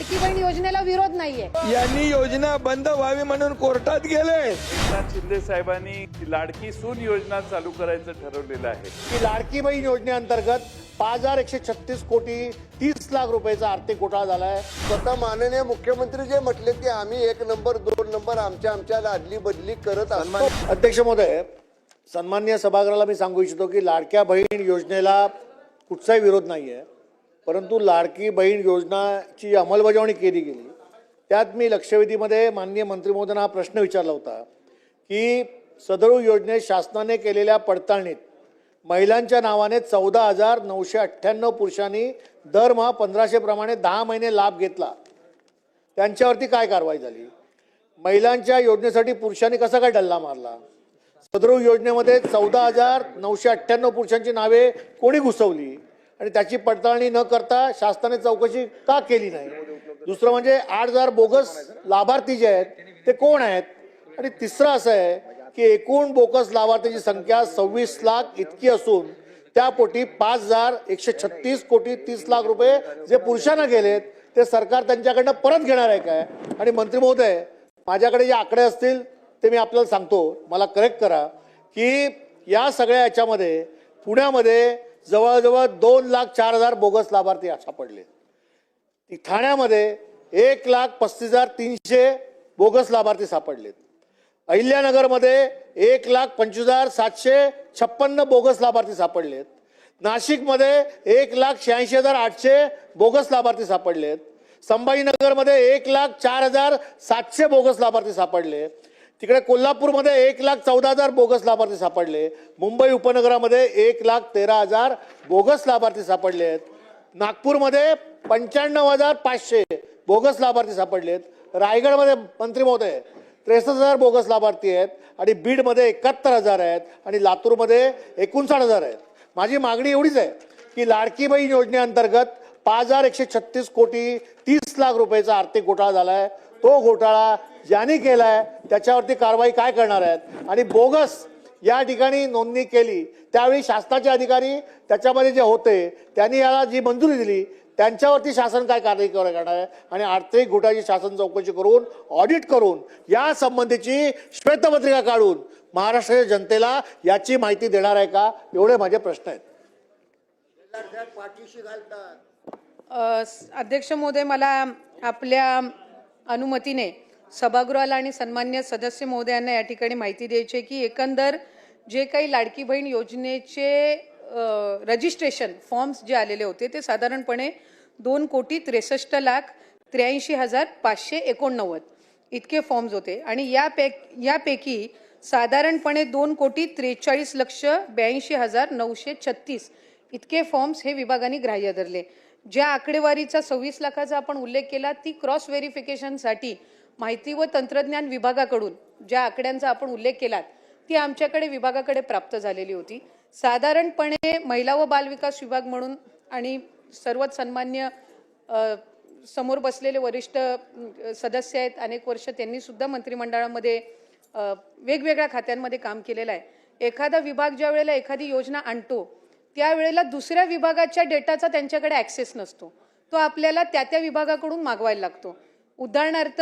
लाडकी बहीण योजनेला विरोध नाहीये। यांनी योजना बंद व्हावी म्हणून कोर्टात गेले। एकनाथ शिंदे साहेबांनी लाडकी सून योजना चालू करायचं ठरवलेलं आहे की लाडकी बहीण योजनेअंतर्गत 5136 कोटी 30 लाख रुपयाचा आर्थिक घोटाळा झालाय। स्वतः माननीय मुख्यमंत्री जे म्हटले की आम्ही 1 नंबर 2 नंबर आमच्या अदली बदली करत असतो। अध्यक्ष महोदय, सन्माननीय सभागृहाला मी सांगू इच्छितो की लाडक्या बहीण योजनेला कुठचाही विरोध नाहीये, परंतु लाडकी बहीण योजनाची अंमलबजावणी केली गेली त्यात मी लक्षवेधीमध्ये माननीय मंत्री महोदयांना हा प्रश्न विचारला होता की सदर योजनेत शासनाने केलेल्या पडताळणीत महिलांच्या नावाने 14,998 पुरुषांनी दरमहा 1500 प्रमाणे 10 महिने लाभ घेतला, त्यांच्यावरती काय कारवाई झाली? महिलांच्या योजनेसाठी पुरुषांनी कसा काय डल्ला मारला? सदर योजनेमध्ये 14,998 पुरुषांची नावे कोणी घुसवली आणि त्याची पडताळणी न करता शासनाने चौकशी का केली नाही? दुसरं म्हणजे 8,000 बोगस लाभार्थी जे आहेत ते कोण आहेत? आणि तिसरं असं आहे की एकूण बोगस लाभार्थीची संख्या 26 लाख इतकी असून त्यापोटी 5,136 कोटी 30 लाख रुपये जे पुरुषांना गेलेत ते सरकार त्यांच्याकडनं परत घेणार आहे काय? आणि मंत्री महोदय, माझ्याकडे जे आकडे असतील ते मी आपल्याला सांगतो, मला करेक्ट करा की या सगळ्या याच्यामध्ये पुण्यामध्ये जवळजवळ 2,04,000 बोगस लाभार्थी सापडले। ठाण्यामध्ये 1,35,300 बोगस लाभार्थी सापडलेत। अहिल्यानगरमध्ये 1,25,756 बोगस लाभार्थी सापडलेत। नाशिकमध्ये 1,86,800 बोगस लाभार्थी सापडलेत। संभाजीनगरमध्ये 1,04,700 बोगस लाभार्थी सापडले। तिकडे कोल्हापूरमध्ये 1,14,000 बोगस लाभार्थी सापडले। मुंबई उपनगरामध्ये 1,13,000 बोगस लाभार्थी सापडले आहेत। नागपूरमध्ये 95,500 बोगस लाभार्थी सापडलेत। रायगडमध्ये मंत्री महोदय 63,000 बोगस लाभार्थी आहेत आणि बीडमध्ये 71,000 आहेत आणि लातूरमध्ये 59,000 आहेत। माझी मागणी एवढीच आहे की लाडकी बहीण योजनेअंतर्गत 5,136 कोटी 30 लाख रुपयाचा आर्थिक घोटाळा झालाय, तो घोटाळा ज्यांनी केलाय त्याच्यावरती कारवाई काय करणार आहेत? आणि बोगस या ठिकाणी नोंदणी केली त्यावेळी शासनाचे अधिकारी त्याच्यामध्ये जे होते त्यांनी याला जी मंजुरी दिली त्यांच्यावरती शासन काय कारवाई करणार आहे? आणि आर्थिक घोटाळ्याची शासन चौकशी करून ऑडिट करून या संबंधीची श्वेतपत्रिका काढून महाराष्ट्राच्या जनतेला याची माहिती देणार आहे का? एवढे माझे प्रश्न आहेत। अध्यक्ष महोदय, मला आपल्या अनुमतीने सभागृहाला आणि सन्मान्य सदस्य महोदयांना या ठिकाणी माहिती द्यायची की एकंदर जे काही लाडकी बहीण योजनेचे रजिस्ट्रेशन फॉर्म्स जे आलेले होते ते साधारणपणे 2,63,83,589 इतके फॉर्म्स होते आणि यापैकी साधारणपणे 2,43,82,82,936 इतके फॉर्म्स हे विभागाने ग्राह्य धरले। ज्या आकडेवारीचा 26 लाखाचा आपण उल्लेख केला ती क्रॉस व्हेरिफिकेशनसाठी माहिती व तंत्रज्ञान विभागाकडून ज्या आकड्यांचा आपण उल्लेख केला ती आमच्याकडे विभागाकडे प्राप्त झालेली होती। साधारणपणे महिला व बालविकास विभाग म्हणून आणि सर्वच सन्मान्य समोर बसलेले वरिष्ठ सदस्य आहेत, अनेक वर्ष त्यांनी सुद्धा मंत्रिमंडळामध्ये वेगवेगळ्या खात्यांमध्ये काम केलेलं आहे। एखादा विभाग ज्या वेळेला एखादी योजना आणतो त्यावेळेला दुसऱ्या विभागाच्या डेटाचा त्यांच्याकडे ॲक्सेस नसतो, तो आपल्याला त्या विभागाकडून मागवायला लागतो। उदाहरणार्थ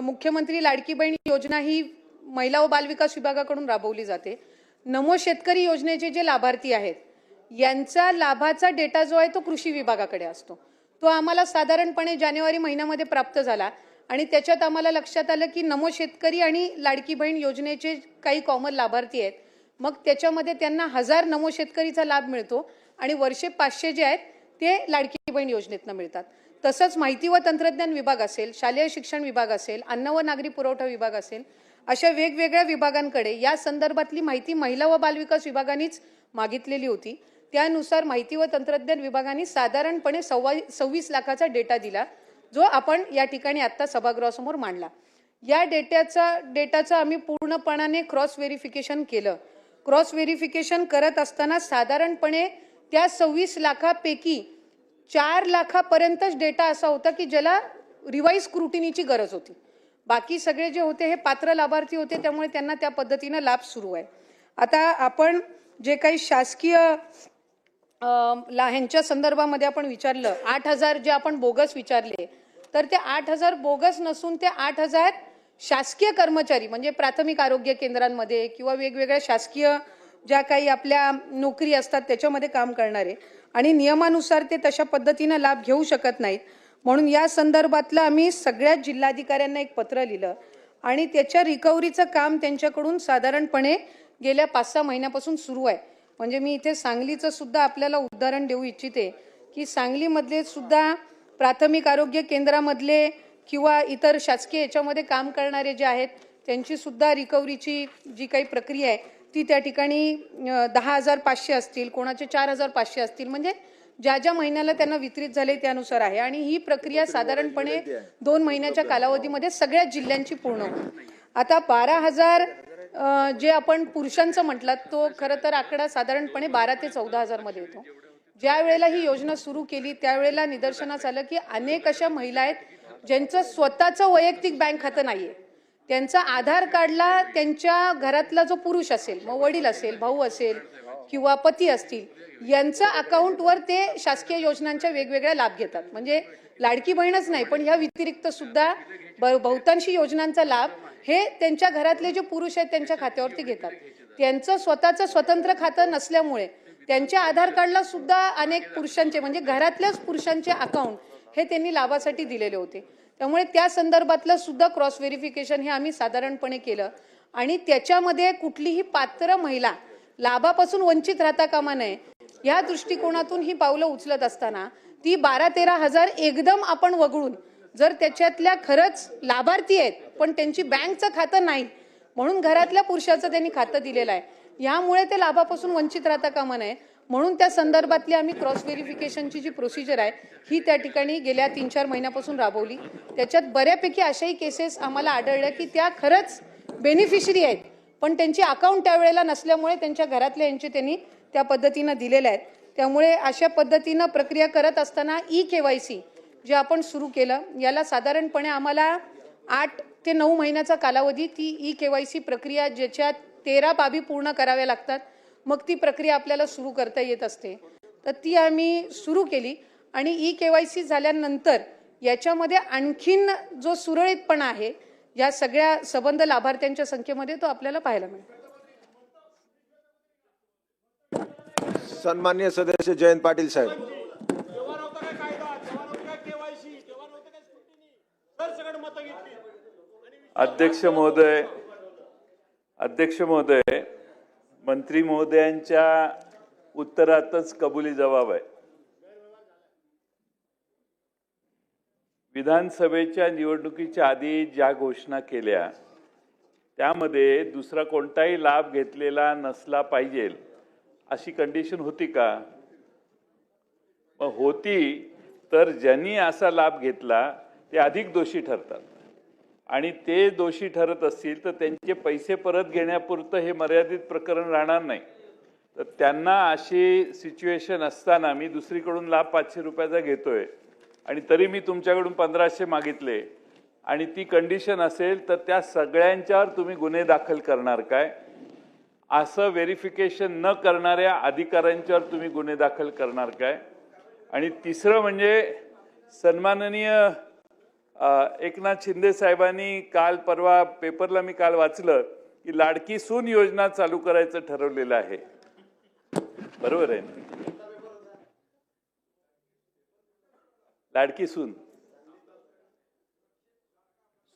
मुख्यमंत्री लाडकी बहीण योजना ही महिला व बालविकास विभागाकडून राबवली जाते। नमो शेतकरी योजनेचे जे लाभार्थी आहेत यांचा लाभाचा डेटा जो आहे तो कृषी विभागाकडे असतो, तो आम्हाला साधारणपणे जानेवारी महिन्यामध्ये प्राप्त झाला आणि त्याच्यात आम्हाला लक्षात आलं की नमो शेतकरी आणि लाडकी बहीण योजनेचे काही कॉमन लाभार्थी आहेत, मग त्याच्यामध्ये त्यांना 1,000 नमो शेतकरीचा लाभ मिळतो आणि वर्षे 500 जे आहेत ते लाडकी बहीण योजनेतनं मिळतात। तसंच माहिती व तंत्रज्ञान विभाग असेल, शालेय शिक्षण विभाग असेल, अन्न व नागरी पुरवठा विभाग असेल, अशा वेगवेगळ्या विभागांकडे या संदर्भातली माहिती महिला व बालविकास विभागानेच मागितलेली होती। त्यानुसार माहिती व तंत्रज्ञान विभागाने साधारणपणे 26 लाखाचा डेटा दिला जो आपण या ठिकाणी आता सभागृहासमोर मांडला। या डेटाचं आम्ही पूर्णपणाने क्रॉस व्हेरिफिकेशन केलं। क्रॉस व्हेरिफिकेशन करत असताना साधारणपणे त्या 26 लाखापैकी 4 लाखापर्यंतच डेटा असा होता की ज्याला रिवाइज स्क्रुटिनीची गरज होती। बाकी सगळे जे होते हे पात्र लाभार्थी होते, त्यामुळे त्यांना त्या पद्धतीने लाभ सुरू आहे। आता आपण जे काही शासकीय ह्यांच्या संदर्भामध्ये आपण विचारलं 8,000 जे आपण बोगस विचारले, तर ते 8,000 बोगस नसून ते 8,000 शासकीय कर्मचारी म्हणजे प्राथमिक आरोग्य केंद्रांमध्ये किंवा वेगवेगळ्या शासकीय ज्या काही आपल्या नोकरी असतात त्याच्यामध्ये काम करणारे आणि नियमानुसार ते तशा पद्धतीनं लाभ घेऊ शकत नाहीत. म्हणून या संदर्भातलं आम्ही सगळ्या जिल्हाधिकाऱ्यांना एक पत्र लिहिलं आणि त्याच्या रिकव्हरीचं काम त्यांच्याकडून साधारणपणे गेल्या 5-6 महिन्यापासून सुरू आहे. म्हणजे मी इथे सांगलीचं सुद्धा आपल्याला उदाहरण देऊ इच्छिते की सांगलीमधले सुद्धा प्राथमिक आरोग्य केंद्रामधले किंवा इतर शासकीय याच्यामध्ये काम करणारे जे आहेत त्यांची सुद्धा रिकव्हरीची जी काही प्रक्रिया आहे ती त्या ठिकाणी 10,500 असतील, कोणाचे 4,500 असतील, म्हणजे ज्या ज्या महिन्याला त्यांना वितरित झाले त्यानुसार आहे. आणि ही प्रक्रिया साधारणपणे 2 महिन्याच्या कालावधीमध्ये सगळ्या जिल्ह्यांची पूर्ण होईल. आता 12,000 जे आपण पुरुषांचं म्हटलं तो खरं तर आकडा साधारणपणे 12 ते 14,000 मध्ये येतो. ज्या वेळेला ही योजना सुरू केली त्यावेळेला निदर्शनास आलं की अनेक अशा महिला आहेत ज्यांचं स्वतःचं वैयक्तिक बँक खातं नाहीये. त्यांचा आधार कार्डला त्यांच्या घरातला जो पुरुष असेल, मग वडील असेल, भाऊ असेल किंवा पती असतील, यांच्या अकाउंटवर ते शासकीय योजनांच्या वेगवेगळ्या लाभ घेतात. म्हणजे लाडकी बहीणच नाही पण ह्या व्यतिरिक्त सुद्धा बहुतांशी योजनांचा लाभ हे त्यांच्या घरातले जे पुरुष आहेत त्यांच्या खात्यावरती घेतात. त्यांचं स्वतःचं स्वतंत्र खातं नसल्यामुळे त्यांच्या आधार कार्डला सुद्धा अनेक पुरुषांचे म्हणजे घरातल्याच पुरुषांचे अकाउंट हे त्यांनी लाभासाठी दिलेले होते. त्यामुळे त्या संदर्भातलं सुद्धा क्रॉस व्हेरिफिकेशन हे आम्ही साधारणपणे केलं आणि त्याच्यामध्ये कुठलीही पात्र महिला लाभापासून वंचित राहता कामा नये या दृष्टिकोनातून ही पावलं उचलत असताना ती 12-13 हजार एकदम आपण वगळून जर त्याच्यातल्या खरंच लाभार्थी आहेत पण त्यांची बँकचं खातं नाही म्हणून घरातल्या पुरुषाचं त्यांनी खातं दिलेलं आहे, यामुळे ते लाभापासून वंचित राहता कामा नये म्हणून त्या संदर्भातली आम्ही क्रॉस व्हेरिफिकेशनची जी प्रोसिजर आहे ही त्या ठिकाणी गेल्या 3-4 महिन्यापासून राबवली. त्याच्यात बऱ्यापैकी अशाही केसेस आम्हाला आढळल्या की त्या खरंच बेनिफिशरी आहेत पण त्यांची अकाउंट त्यावेळेला नसल्यामुळे त्यांच्या घरातल्या यांचे त्यांनी त्या पद्धतीनं दिलेले आहेत. त्यामुळे अशा पद्धतीनं प्रक्रिया करत असताना KYC जे आपण सुरू केलं याला साधारणपणे आम्हाला 8 ते 9 महिन्याचा कालावधी ती KYC प्रक्रिया ज्याच्यात 13 बाबी पूर्ण कराव्या लागतात मग ती प्रक्रिया आपल्याला सुरू करता येत असते. तर ती आम्ही सुरू केली आणि KYC झाल्यानंतर याच्यामध्ये आणखीन जो सुरळीतपणा आहे या सगळ्या सबंध लाभार्थ्यांच्या संख्येमध्ये तो आपल्याला पाहायला मिळतो. सन्माननीय सदस्य जयंत पाटील साहेब. अध्यक्ष महोदय, मंत्री महोदयांच्या उत्तरातच कबुली जबाब आहे. विधानसभेच्या निवडणुकीच्या आधी ज्या घोषणा केल्या त्यामध्ये दुसरा कोणताही लाभ घेतलेला नसला पाहिजे अशी कंडिशन होती का? मग होती तर ज्यांनी असा लाभ घेतला ते अधिक दोषी ठरतात आणि ते दोषी ठरत असतील तर त्यांचे पैसे परत घेण्यापुरतं हे मर्यादित प्रकरण राहणार नाही. तर त्यांना अशी सिच्युएशन असताना मी दुसरीकडून लाभ 500 रुपयाचा घेतोय आणि तरी मी तुमच्याकडून 1500 मागितले आणि ती कंडिशन असेल तर त्या सगळ्यांच्यावर तुम्ही गुन्हे दाखल करणार काय? असं व्हेरिफिकेशन न करणाऱ्या अधिकाऱ्यांच्यावर तुम्ही गुन्हे दाखल करणार काय? आणि तिसरं म्हणजे सन्माननीय एकनाथ शिंदे साहेबांनी काल परवा पेपरला मी काल वाचलं की लाडकी सून योजना चालू करायचं ठरवलेलं आहे. बरोबर आहे? लाडकी सून,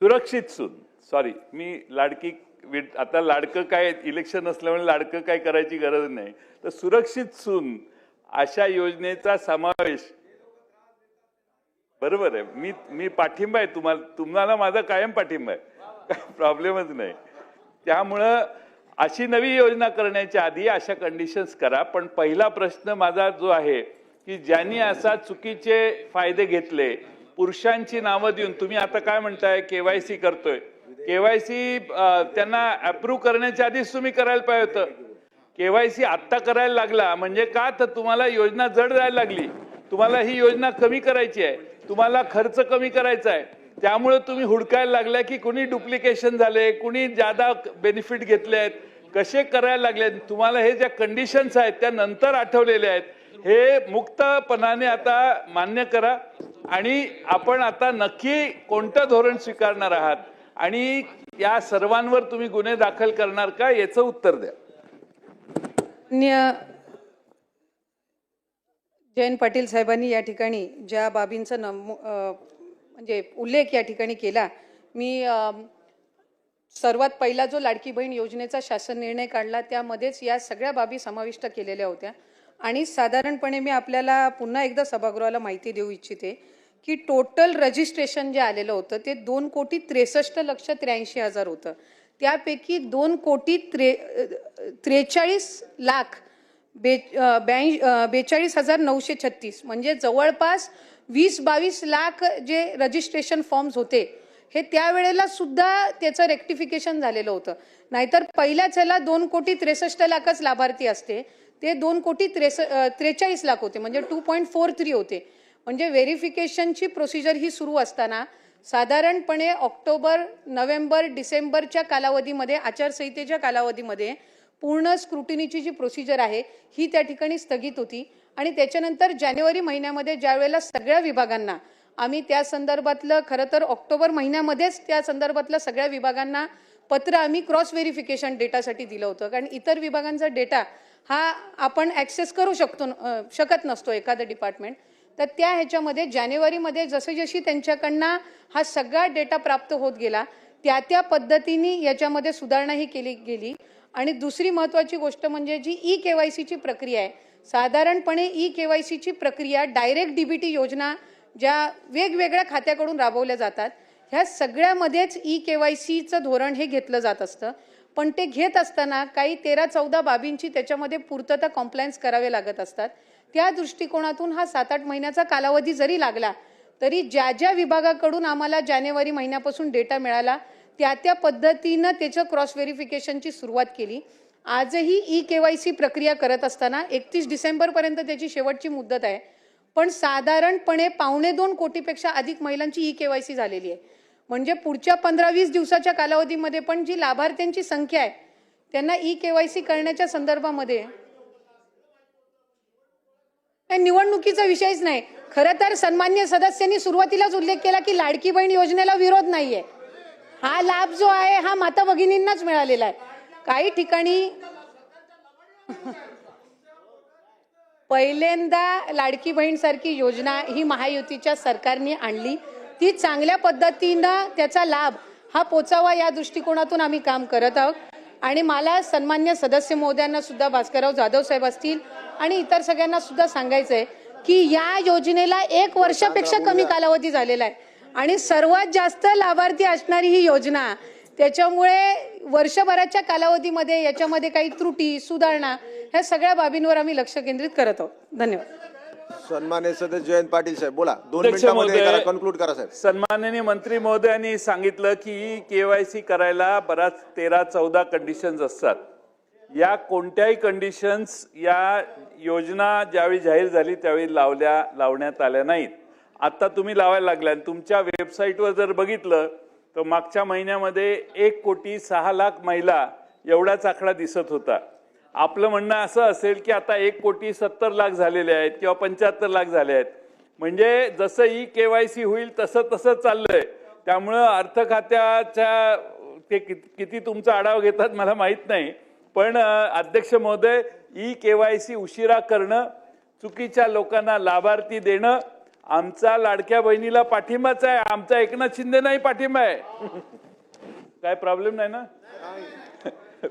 सुरक्षित सून, सॉरी मी लाडकी, आता लाडकं काय इलेक्शन असल्यामुळे लाडकं काय करायची गरज नाही, तर सुरक्षित सून अशा योजनेचा समावेश. बरोबर आहे, मी पाठिंबा आहे तुम्हाला माझा कायम पाठिंबा आहे, काय प्रॉब्लेमच नाही. त्यामुळं अशी नवी योजना करण्याच्या आधी अशा कंडिशन्स करा. पण पहिला प्रश्न माझा जो आहे की ज्यांनी असा चुकीचे फायदे घेतले, पुरुषांची नावं देऊन, तुम्ही आता काय म्हणताय KYC करतोय, KYC त्यांना अप्रूव्ह करण्याच्या आधीच तुम्ही करायला पाहिजे होतं. KYC आत्ता करायला लागला म्हणजे का, तर तुम्हाला योजना जड जायला लागली, तुम्हाला ही योजना कमी करायची आहे, तुम्हाला खर्च कमी करायचा आहे, त्यामुळे तुम्ही हुडकायला लागलाय की कुणी डुप्लिकेशन झाले, कुणी ज्यादा बेनिफिट घेतले आहेत, कसे करायला लागले. तुम्हाला हे ज्या कंडिशन्स आहेत त्या नंतर आठवलेल्या आहेत, हे मुक्तपणाने आता मान्य करा. आणि आपण आता नक्की कोणतं धोरण स्वीकारणार आहात आणि या सर्वांवर तुम्ही गुन्हे दाखल करणार का याचं उत्तर द्या. जयंत पाटील साहेबांनी या ठिकाणी ज्या बाबींचा म्हणजे उल्लेख या ठिकाणी केला, मी सर्वात पहिला जो लाडकी बहीण योजनेचा शासन निर्णय काढला त्यामध्येच या सगळ्या बाबी समाविष्ट केलेल्या होत्या. आणि साधारणपणे मी आपल्याला पुन्हा एकदा सभागृहाला माहिती देऊ इच्छिते की टोटल रजिस्ट्रेशन जे आलेलं होतं ते 2,63,83,000 होतं. त्यापैकी 2,43,42,936 म्हणजे जवळपास 20-22 लाख जे रजिस्ट्रेशन फॉर्म्स होते हे त्यावेळेला सुद्धा त्याचं रेक्टिफिकेशन झालेलं होतं. नाहीतर पहिल्याच ह्याला 2,63,00,000च लाभार्थी असते, ते 2,43,00,000 होते, म्हणजे 2.43 होते. म्हणजे व्हेरिफिकेशनची प्रोसिजर ही सुरू असताना साधारणपणे ऑक्टोबर, नोव्हेंबर, डिसेंबरच्या कालावधीमध्ये, आचारसंहितेच्या कालावधीमध्ये पूर्ण स्क्रुटिनीची जी प्रोसिजर आहे ही त्या ठिकाणी स्थगित होती. आणि त्याच्यानंतर जानेवारी महिन्यामध्ये ज्या वेळेला सगळ्या विभागांना आम्ही त्या संदर्भातलं, खरं तर ऑक्टोबर महिन्यामध्येच त्या संदर्भातलं सगळ्या विभागांना पत्र आम्ही क्रॉस व्हेरिफिकेशन डेटासाठी दिलं होतं. कारण इतर विभागांचा डेटा हा आपण ॲक्सेस करू शकत नसतो एखादं डिपार्टमेंट. तर त्या ह्याच्यामध्ये जानेवारीमध्ये जशी त्यांच्याकडनं हा सगळा डेटा प्राप्त होत गेला त्या पद्धतीने याच्यामध्ये सुधारणा ही केली गेली. आणि दुसरी महत्त्वाची गोष्ट म्हणजे जी ई-KYCची प्रक्रिया आहे, साधारणपणे ई-KYCची प्रक्रिया डायरेक्ट DBT योजना ज्या वेगवेगळ्या खात्याकडून राबवल्या जातात ह्या सगळ्यामध्येच ई-KYCचं धोरण हे घेतलं जात असतं. पण ते घेत असताना काही 13-14 बाबींची त्याच्यामध्ये पूर्तता कॉम्प्लायन्स करावे लागत असतात. त्या दृष्टिकोनातून हा 7-8 महिन्याचा कालावधी जरी लागला तरी ज्या विभागाकडून आम्हाला जानेवारी महिन्यापासून डेटा मिळाला त्या पद्धतीनं त्याचं क्रॉस व्हेरिफिकेशनची सुरुवात केली. आजही ई-KYC प्रक्रिया करत असताना 31 डिसेंबरपर्यंत त्याची शेवटची मुदत आहे. पण साधारणपणे 1.25 कोटीपेक्षा अधिक महिलांची ई-KYC झालेली आहे. म्हणजे पुढच्या 15-20 दिवसाच्या कालावधीमध्ये पण जी लाभार्थ्यांची संख्या आहे त्यांना ई-KYC करण्याच्या संदर्भामध्ये निवडणुकीचा विषयच नाही. खरं तर सन्मान्य सदस्यांनी सुरुवातीलाच उल्लेख केला की लाडकी बहीण योजनेला विरोध नाहीये. हा लाभ जो आहे हा माता भगिनींनाच मिळालेला आहे. काही ठिकाणी पहिल्यांदा लाडकी बहीण सारखी योजना ही महायुतीच्या सरकारने आणली, ती चांगल्या पद्धतीनं त्याचा लाभ हा पोचावा या दृष्टिकोनातून आम्ही काम करत आहोत. आणि मला सन्मान्य सदस्य महोदयांना सुद्धा, भास्करराव जाधव साहेब असतील आणि इतर सगळ्यांना सुद्धा सांगायचंय की या योजनेला 1 वर्षापेक्षा कमी कालावधी झालेला आहे आणि सर्वात जास्त लाभार्थी असणारी ही योजना, त्याच्यामुळे वर्षभराच्या कालावधीमध्ये याच्यामध्ये काही त्रुटी, सुधारणा ह्या सगळ्या बाबींवर आम्ही लक्ष केंद्रित करत आहोत. धन्यवाद. सन्मान्य सदस्य जयंत पाटील साहेब बोला. 2 मिनिटांमध्ये कन्क्लूड करा साहेब. सन्माननीय मंत्री महोदयांनी सांगितलं की KYC करायला बराच 13-14 कंडिशन्स असतात. या कोणत्याही कंडिशन्स या योजना ज्यावेळी जाहीर झाली त्यावेळी लावण्यात आल्या नाहीत. आता तुम्ही लावायला लागल्या. तुमच्या वेबसाईटवर जर बघितलं तर मागच्या महिन्यामध्ये 1,06,00,000 महिला एवढाच आकडा दिसत होता. आपलं म्हणणं असं असेल की आता 1,70,00,000 झालेले आहेत किंवा 75,00,000 झाले आहेत. म्हणजे जसं ई-KYC होईल तसं चाललंय. त्यामुळं अर्थ खात्याच्या ते किती तुमचा आढावा घेतात मला माहित नाही. पण अध्यक्ष महोदय, ई-KYC उशिरा करणं, चुकीच्या लोकांना लाभार्थी देणं आमचा लाडक्या बहिणीला पाठिंबाच आहे. आमचा एकनाथ शिंदे नाही पाठिंबा आहे. काय प्रॉब्लेम नाही ना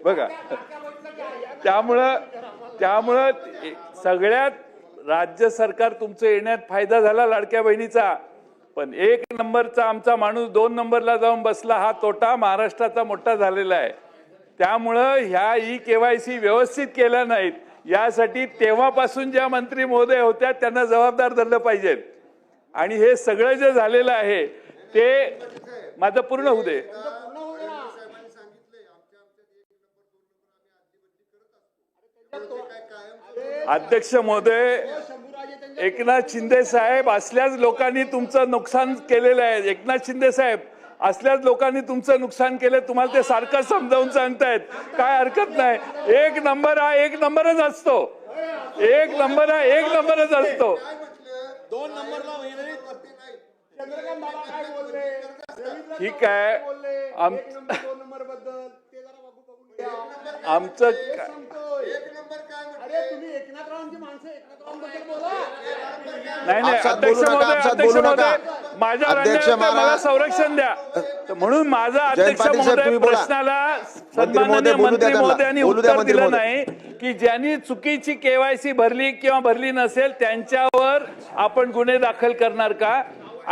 बघा. त्यामुळं सगळ्यात राज्य सरकार तुमचं येण्यात फायदा झाला लाडक्या बहिणीचा. पण 1 नंबरचा आमचा माणूस 2 नंबरला जाऊन बसला, हा तोटा महाराष्ट्राचा मोठा झालेला आहे. त्यामुळं ह्या ई-KYC व्यवस्थित केल्या नाहीत यासाठी तेव्हापासून ज्या मंत्री महोदय होत्या त्यांना जबाबदार धरलं पाहिजे. आणि हे सगळं जे झालेलं आहे ते माझं पूर्ण होऊ दे. अध्यक्ष महोदय, एकनाथ शिंदे साहेब असल्याच लोकांनी तुमचं नुकसान केलेलं आहे. एकनाथ शिंदे साहेब असल्याच लोकांनी तुमचं नुकसान केलं. तुम्हाला ते सारखं समजावून सांगतायत, काय हरकत नाही. 1 नंबर हा 1 नंबरच असतो. 1 नंबर हा 1 नंबरच असतो. 2 नंबरला ठीक आहे आमचं नाही नाही आपसात अध्यक्ष बोलू नका, महोदय आपसात अध्यक्ष बोलू नका. महोदय माझ्या अध्यक्ष राज्यात मला महाराज. संरक्षण द्या तर म्हणून माझा अध्यक्ष पाटील साहेब, महोदय तुम्ही बोला. प्रश्नाला महोदय सन्माननीय बोलू द्या मंत्री त्यांना. महोदयांनी बोलू द्या उत्तर मंत्री दिलं महोदय. नाही की ज्यांनी चुकीची केवायसी भरली किंवा भरली नसेल त्यांच्यावर आपण गुन्हे दाखल करणार का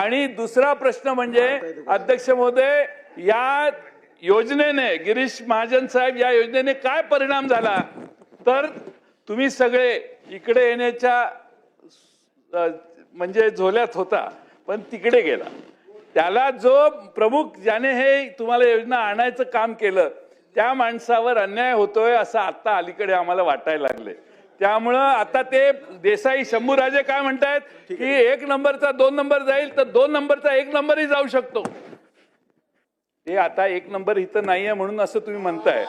आणि दुसरा प्रश्न म्हणजे अध्यक्ष महोदय या योजनेने गिरीश महाजन साहेब या योजनेने काय परिणाम झाला तर तुम्ही सगळे इकडे येण्याच्या म्हणजे झोल्यात होता पण तिकडे गेला त्याला जो प्रमुख ज्याने हे तुम्हाला योजना आणायचं काम केलं त्या माणसावर अन्याय होतोय असं आता अलीकडे आम्हाला वाटायला लागले त्यामुळं आता ते देसाई शंभूराजे काय म्हणतायत की 1 नंबरचा 2 नंबर जाईल तर 2 नंबरचा 1 नंबरही जाऊ शकतो ते आता 1 नंबर इथं नाहीये म्हणून असं तुम्ही म्हणताय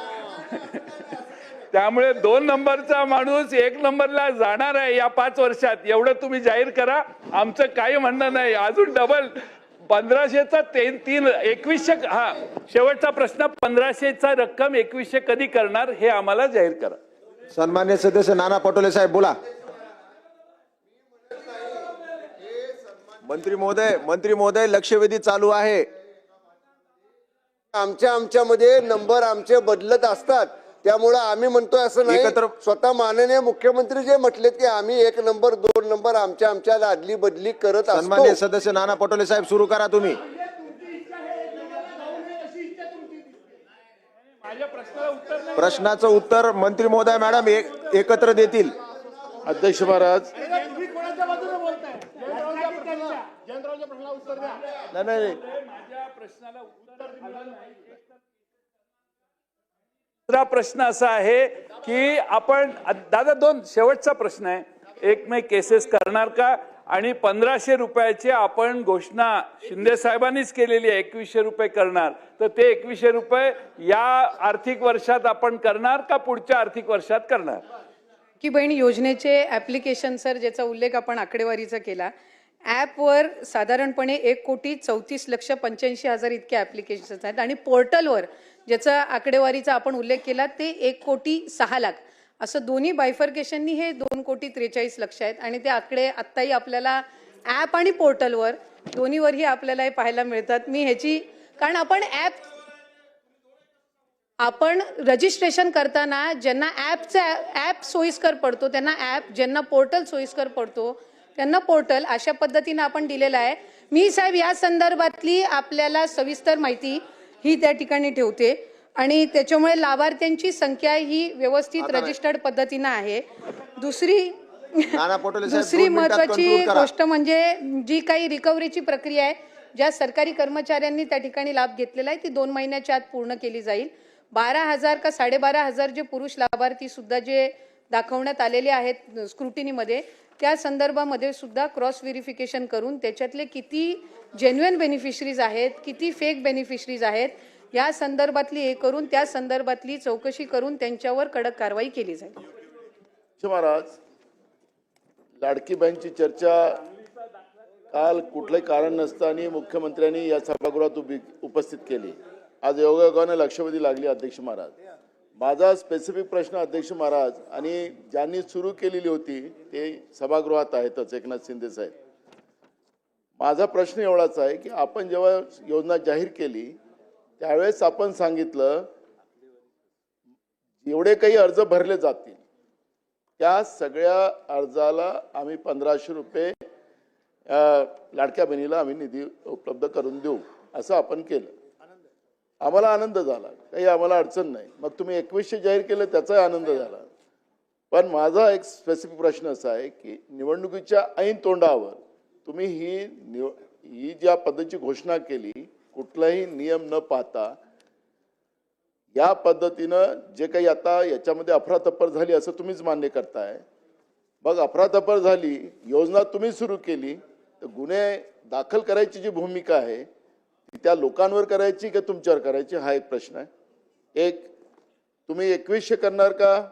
त्यामुळे 2 नंबरचा माणूस 1 नंबरला जाणार आहे या 5 वर्षात एवढं तुम्ही जाहीर करा आमचं काही म्हणणं नाही अजून डबल 1500चा 2100 हा शेवटचा प्रश्न 1500चा रक्कम 2100 कधी करणार हे आम्हाला जाहीर करा सन्मान्य सदस्य नाना पटोले साहेब बोला. मंत्री महोदय लक्षवेधी चालू आहे. आमच्यामध्ये नंबर आमचे बदलत असतात त्यामुळे आम्ही म्हणतोय असं नाही स्वतः माननीय मुख्यमंत्री जे म्हटलेत की आम्ही 1 नंबर 2 नंबर आमच्या अदली बदली करत असतो. सन्मान्य सदस्य नाना पटोले साहेब सुरू करा तुम्ही. प्रश्नाचं उत्तर मंत्री महोदय मॅडम एकत्र देतील. अध्यक्ष महाराज नाही दुसरा प्रश्न असा आहे की आपण दादा 2 शेवटचा प्रश्न आहे एक मे केसेस करणार का आणि 1500 रुपयाची आपण घोषणा शिंदे साहेबांनीच केलेली आहे 2100 रुपये करणार तर ते 2100 रुपये या आर्थिक वर्षात आपण करणार का पुढच्या आर्थिक वर्षात करणार की बहीण योजनेचे ऍप्लिकेशन सर ज्याचा उल्लेख आपण आकडेवारीचा केला ॲपवर साधारणपणे 1,34,85,000 इतके ॲप्लिकेशन्स आहेत आणि पोर्टलवर ज्याचा आकडेवारीचा आपण उल्लेख केला ते 1,06,00,000 असं दोन्ही बायफर्केशननी हे 2,43,00,000 आहेत आणि ते आकडे आत्ताही आपल्याला ॲप आणि पोर्टलवर दोन्हीवरही आपल्याला हे पाहायला मिळतात मी ह्याची कारण आपण रजिस्ट्रेशन करताना ज्यांना ॲप सोयीस्कर पडतो त्यांना ॲप ज्यांना पोर्टल सोयीस्कर पडतो त्यांना पोर्टल अशा पद्धतीने आपण दिलेला आहे मी साहेब या संदर्भातली आपल्याला सविस्तर माहिती ही त्या ठिकाणी ठेवते आणि त्याच्यामुळे लाभार्थ्यांची संख्या ही व्यवस्थित रजिस्टर्ड पद्धतीने आहे दुसरी महत्वाची गोष्ट म्हणजे जी काही रिकव्हरीची प्रक्रिया आहे ज्या सरकारी कर्मचाऱ्यांनी त्या ठिकाणी लाभ घेतलेला आहे ती 2 महिन्याच्या आत पूर्ण केली जाईल 12,000 का 12,500 जे पुरुष लाभार्थी सुद्धा जे दाखवण्यात आलेले आहेत स्क्रुटिनीमध्ये त्या संदर्भामध्ये सुद्धा क्रॉस व्हेरिफिकेशन करून त्याच्यातले किती जेन्युइन बेनिफिशरीज आहेत किती फेक बेनिफिशरीज आहेत या संदर्भातली हे करून त्या संदर्भातली चौकशी करून त्यांच्यावर कडक कारवाई केली जाईल. महाराज लाडकी बहीणची चर्चा काल कुठलंही कारण नसताना मुख्यमंत्र्यांनी या सभागृहात उपस्थित केली आज योगायोगाने लक्षवेधी लागली. अध्यक्ष महाराज माझा स्पेसिफिक प्रश्न अध्यक्ष महाराज आणि ज्यांनी सुरू केलेली होती ते सभागृहात आहेतच एकनाथ शिंदे साहेब. माझा प्रश्न एवढाच आहे की आपण जेव्हा योजना जाहीर केली त्यावेळेस आपण सांगितलं एवढे काही अर्ज भरले जातील त्या सगळ्या अर्जाला आम्ही 1500 रुपये लाडक्या बहिणीला आम्ही निधी उपलब्ध करून देऊ असं आपण केलं. आम्हाला आनंद झाला काही आम्हाला अडचण नाही. मग तुम्ही 2100 जाहीर केलं त्याचाही आनंद झाला. पण माझा एक स्पेसिफिक प्रश्न असा आहे की निवडणुकीच्या ऐन तोंडावर तुम्ही ही ज्या पद्धतीची घोषणा केली कुठलाही नियम न पाहता या पद्धतीनं जे काही आता याच्यामध्ये अफरातफर झाली असं तुम्हीच मान्य करताय. मग अफरातफर झाली योजना तुम्ही सुरू केली तर गुन्हे दाखल करायची जी भूमिका आहे त्या लोकांवर करायची का तुमच्यावर करायची हा एक प्रश्न आहे. एक तुम्ही 2100 करणार का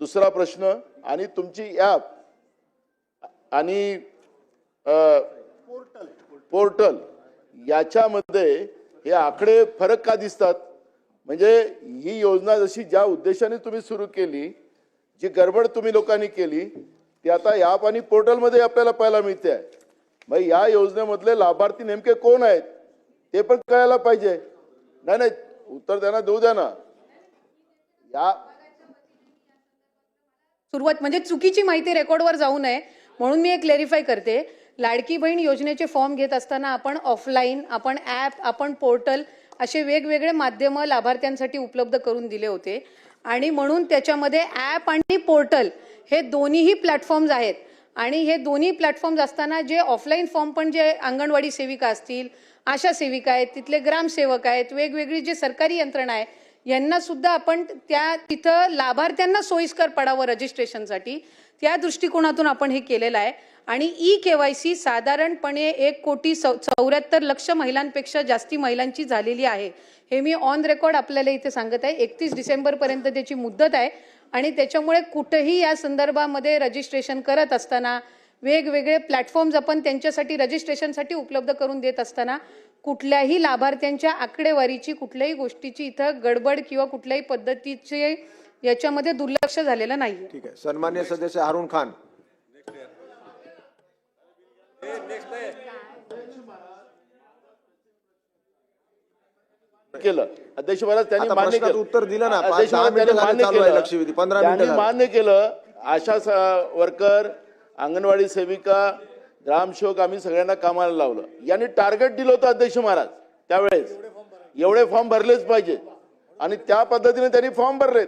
दुसरा प्रश्न आणि तुमची ॲप आणि पोर्टल याच्यामध्ये हे आकडे फरक का दिसतात? म्हणजे ही योजना जशी ज्या उद्देशाने तुम्ही सुरू केली, जी गडबड तुम्ही लोकांनी केली, ती आता या पाणी पोर्टलमध्ये आपल्याला पाहायला मिळते आहे. मग या योजनेमधले लाभार्थी नेमके कोण आहेत ते पण कळायला पाहिजे. नाही, उत्तर द्या ना, देऊ द्या ना. या सुरुवात म्हणजे चुकीची माहिती रेकॉर्डवर जाऊ नये म्हणून मी एक क्लेरिफाय करते. लाडकी बहीण योजनेचे फॉर्म घेत असताना आपण ऑफलाईन, आपण ॲप, आपण पोर्टल असे वेगवेगळे माध्यमं लाभार्थ्यांसाठी उपलब्ध करून दिले होते आणि म्हणून त्याच्यामध्ये ॲप आणि पोर्टल हे दोन्हीही प्लॅटफॉर्म्स आहेत. आणि हे दोन्ही प्लॅटफॉर्म्स असताना जे ऑफलाईन फॉर्म पण जे अंगणवाडी सेविका असतील, आशा सेविका आहेत, तिथले ग्रामसेवक आहेत, वेगवेगळी जे सरकारी यंत्रणा आहे, यांना सुद्धा आपण तिथं लाभार्थ्यांना सोयीस्कर पडावं रजिस्ट्रेशनसाठी त्या दृष्टिकोनातून आपण हे केलेलं आहे. आणि KYC साधारणपणे 1,74,00,000 महिलांपेक्षा जास्ती महिलांची झालेली आहे. हे मी ऑन रेकॉर्ड आपल्याला इथे सांगत आहे. 31 डिसेंबरपर्यंत त्याची मुदत आहे आणि त्याच्यामुळे कुठेही या संदर्भामध्ये रजिस्ट्रेशन करत असताना वेगवेगळे प्लॅटफॉर्म्स आपण त्यांच्यासाठी रजिस्ट्रेशनसाठी उपलब्ध करून देत असताना कुठल्याही लाभार्थ्यांच्या आकडेवारीची कुठल्याही गोष्टीची इथं गडबड किंवा कुठल्याही पद्धतीचे याच्यामध्ये दुर्लक्ष झालेलं नाही. ठीक आहे. सन्मान्य सदस्य हारून खान. केलं अध्यक्ष महाराज, त्यांनी आता मान्य प्रश्नाचं केलं. उत्तर दिलं ना. अध्यक्ष 10 महाराज, मिनिटं त्यांनी मान्य चालू आहे केलं. लक्षवेधी. 15 त्यांनी मिनिटं मान्य केलं. आशा वर्कर, अंगणवाडी सेविका, ग्रामसेवक आम्ही सगळ्यांना कामाला लावलं. यांनी टार्गेट दिलं होतं अध्यक्ष महाराज त्यावेळेस, एवढे फॉर्म भरलेच पाहिजे आणि त्या पद्धतीने त्यांनी फॉर्म भरलेत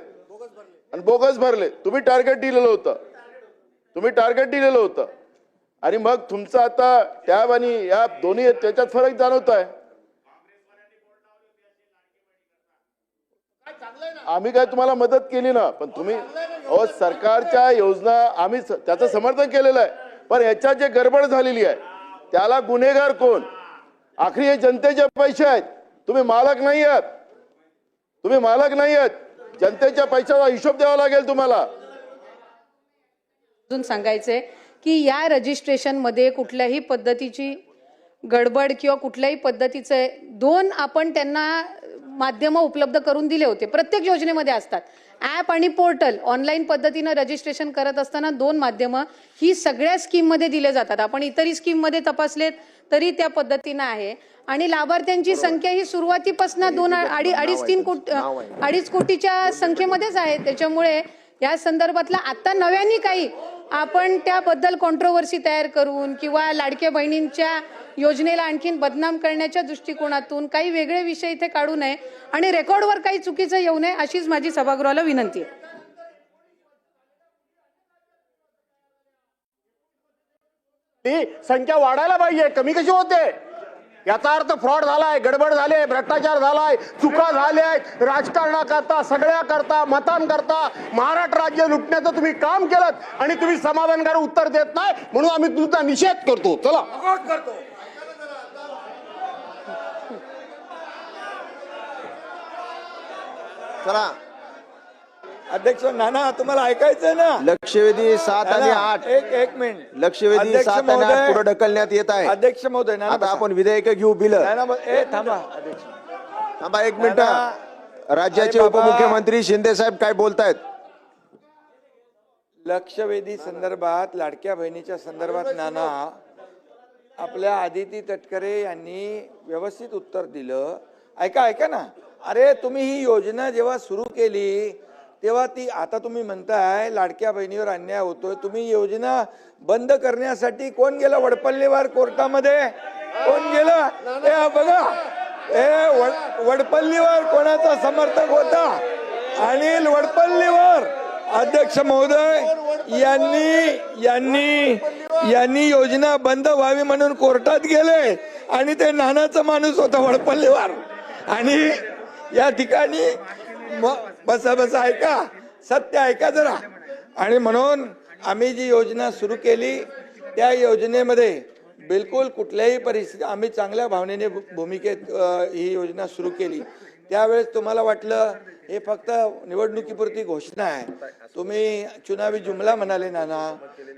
आणि बोगस भरले. तुम्ही टार्गेट दिलेलं होतं आणि मग तुमचं आता टॅब आणि या दोन्ही त्याच्यात फरक जाणवत आहे. आम्ही काय तुम्हाला मदत केली ना, पण तुम्ही सरकारच्या योजना आम्ही त्याचं समर्थन केलेलं आहे, पण याच्यात जे गडबड झालेली आहे त्याला गुन्हेगार कोण? आखरी हे जनतेचे पैसे आहेत. तुम्ही मालक नाही आहात. जनतेच्या पैशाचा हिशोब द्यावा लागेल तुम्हाला. अजून सांगायचंय की या रजिस्ट्रेशनमध्ये कुठल्याही पद्धतीची गडबड किंवा कुठल्याही पद्धतीचे दोन आपण त्यांना माध्यम उपलब्ध करून दिले होते. प्रत्येक योजनेमध्ये असतात ॲप आणि पोर्टल. ऑनलाईन पद्धतीनं रजिस्ट्रेशन करत असताना 2 माध्यमं ही सगळ्या स्कीममध्ये दिले जातात. आपण इतरही स्कीममध्ये तपासलेत तरी त्या पद्धतीनं आहे आणि लाभार्थ्यांची संख्या ही सुरुवातीपासून 2-2.5-3 कोटीच्या संख्येमध्येच आहे. त्याच्यामुळे या संदर्भातला आता नव्याने काही आपण त्याबद्दल कॉन्ट्रोवर्सी तयार करून किंवा लाडक्या बहिणींच्या योजनेला आणखीन बदनाम करण्याच्या दृष्टिकोनातून काही वेगळे विषय इथे काढू नये आणि रेकॉर्डवर काही चुकीचं येऊ नये अशीच माझी सभागृहाला विनंती आहे. ती संख्या वाढायला पाहिजे, कमी कशी होते? याचा अर्थ फ्रॉड झालाय, गडबड झाले, भ्रष्टाचार झालाय, चुका झाल्या आहेत. राजकारणाकरता, सगळ्या करता, मतांकरता महाराष्ट्र राज्य लुटण्याचं तुम्ही काम केलं आणि तुम्ही समाधानकारक उत्तर देत नाही म्हणून आम्ही तुमचा निषेध करतो. चला चला. अध्यक्ष नाना, तुम्हाला ऐकायचंय ना? लक्षवेधी 7 आणि 8. एक मिनिट. लक्षवेधी अध्यक्ष 7 आणि 8 महोदय, पुढे ढकलण्यात येत आहे. अध्यक्ष महोदय, नाना आता बसा. आपण विधेयक घेऊ. बिल थांबा अध्यक्ष. थांबा 1 मिनिट. राज्याचे अरे बाबा. उपमुख्यमंत्री शिंदे साहेब काय बोलतायत? लक्षवेधी संदर्भात, लाडक्या बहिणीच्या संदर्भात नाना आपल्या आदिती तटकरे यांनी व्यवस्थित उत्तर दिलं. ऐका ना. अरे तुम्ही ही योजना जेव्हा सुरू केली तेव्हा ती, आता तुम्ही म्हणताय लाडक्या बहिणीवर अन्याय होतोय, तुम्ही योजना बंद करण्यासाठी कोण गेलं वडपल्लीवर कोर्टामध्ये? कोण गेलं? बघा, वडपल्लीवर कोणाचा समर्थक होता? अनिल वडपल्लीवर. अध्यक्ष महोदय, यांनी योजना बंद व्हावी म्हणून कोर्टात गेले आणि ते नानाचा माणूस होता वडपल्लीवर. आणि या ठिकाणी बसा ऐका, सत्य ऐका जरा. आणि म्हणून आम्ही जी योजना सुरू केली त्या योजनेमध्ये बिलकुल कुठल्याही परिस्थिती आम्ही चांगल्या भावनेने भूमिकेत ही योजना सुरू केली. त्यावेळेस तुम्हाला वाटलं हे फक्त निवडणुकीपुरती घोषणा आहे. तुम्ही चुनावी जुमला म्हणाले नाना,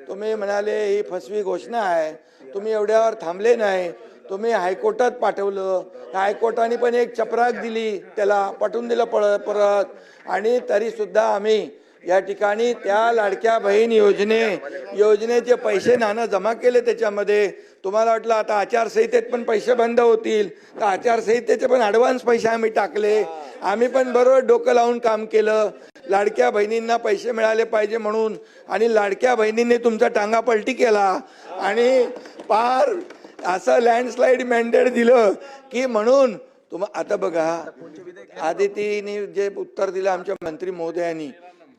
तुम्ही म्हणाले ही फसवी घोषणा आहे. तुम्ही एवढ्यावर थांबले नाही. तुम्ही हायकोर्टात पाठवलं, हायकोर्टाने पण एक चपराक दिली, त्याला पाठवून दिलं परत, आणि तरी सुद्धा आम्ही या ठिकाणी त्या लाडक्या बहीण योजनेचे पैसे नाना जमा केले त्याच्यामध्ये. तुम्हाला वाटलं आता आचारसंहितेत पण पैसे बंद होतील, तर आचारसंहितेचे पण ॲडव्हान्स पैसे आम्ही टाकले. आम्ही पण बरोबर डोकं लावून काम केलं, लाडक्या बहिणींना पैसे मिळाले पाहिजे म्हणून, आणि लाडक्या बहिणींनी तुमचा टांगा पलटी केला आणि पार असं लँडस्लाईड मॅन्डेट दिलं की म्हणून आता बघा, आदितीने जे उत्तर दिलं आमच्या मंत्री महोदयांनी,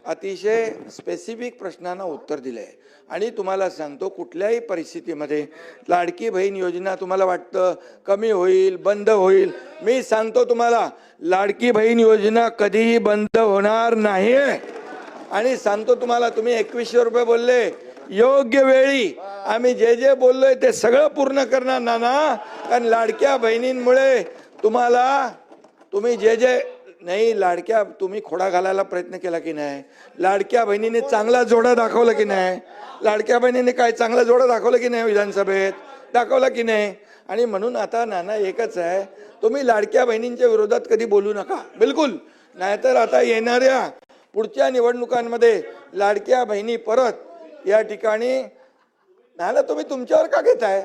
अतिशय स्पेसिफिक प्रश्नांना उत्तर दिलंय. आणि तुम्हाला सांगतो, कुठल्याही परिस्थितीमध्ये लाडकी बहीण योजना तुम्हाला वाटतं कमी होईल, बंद होईल, मी सांगतो तुम्हाला, लाडकी बहीण योजना कधीही बंद होणार नाही. आणि सांगतो तुम्हाला, तुम्ही 2100 रुपये बोलले, योग्य वेळी आम्ही जे जे बोललोय ते सगळं पूर्ण करणार नाना. कारण लाडक्या बहिणींमुळे तुम्ही जे नाही, लाडक्या तुम्ही खोडा घालायला प्रयत्न केला की नाही, लाडक्या बहिणीने चांगला जोडा दाखवला की नाही, लाडक्या बहिणीने काय चांगला जोडा दाखवला की नाही, विधानसभेत दाखवला की नाही. आणि म्हणून आता नाना एकच आहे, तुम्ही लाडक्या बहिणींच्या विरोधात कधी बोलू नका, बिलकुल. नाहीतर आता येणाऱ्या पुढच्या निवडणुकांमध्ये लाडक्या बहिणी परत या ठिकाणी नाना तुम्ही तुमच्यावर का घेताय,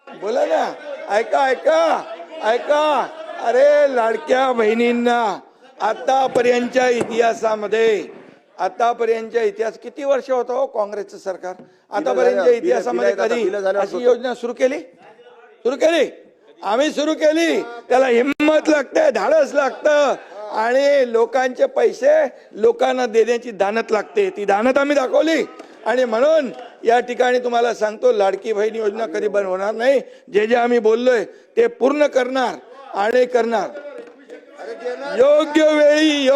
बोला ना. ऐका, अरे लाडक्या बहिणींना आतापर्यंतच्या इतिहास किती वर्ष होतं हो काँग्रेसचं सरकार, आतापर्यंतच्या इतिहासामध्ये कधी अशी योजना सुरू केली? आम्ही सुरू केली. त्याला हिंमत लागते, धाडस लागतं, आणि लोकांचे पैसे लोकांना देण्याची दानत लागते. ती दानत आम्ही दाखवली. आणि म्हणून या ठिकाणी तुम्हाला सांगतो, लाडकी बहीण योजना कधी बंद होणार नाही. जे आम्ही बोललोय ते पूर्ण करणार आणि करणार. योग्य वेळी